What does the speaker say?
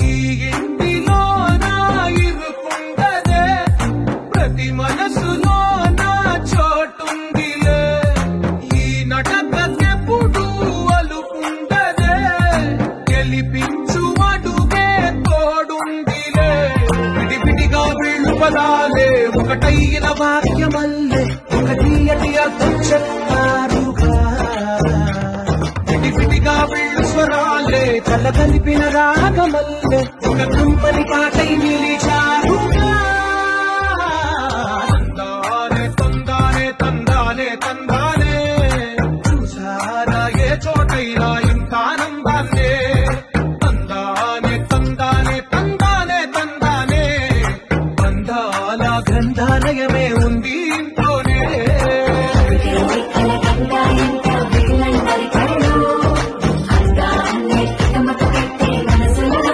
ఈ ఇంటిలో నా ఇరుకుండదే ప్రతి మనసులో నా చోటుందిలే ఈ నటకెప్పుడు అలుకుండదే గెలిపించు అడుగే తోడుందిలే విడివిడిగా వీళ్ళు పదాలే ఒకటైన వాక్యమల్లే ఒక తీయటి అర్థం చెప్తారుగా విడివిడిగా వీళ్ళు స్వరాలే కల కలిపిన రాగమల్లే ఒక కమ్మని పాటై నిలిచా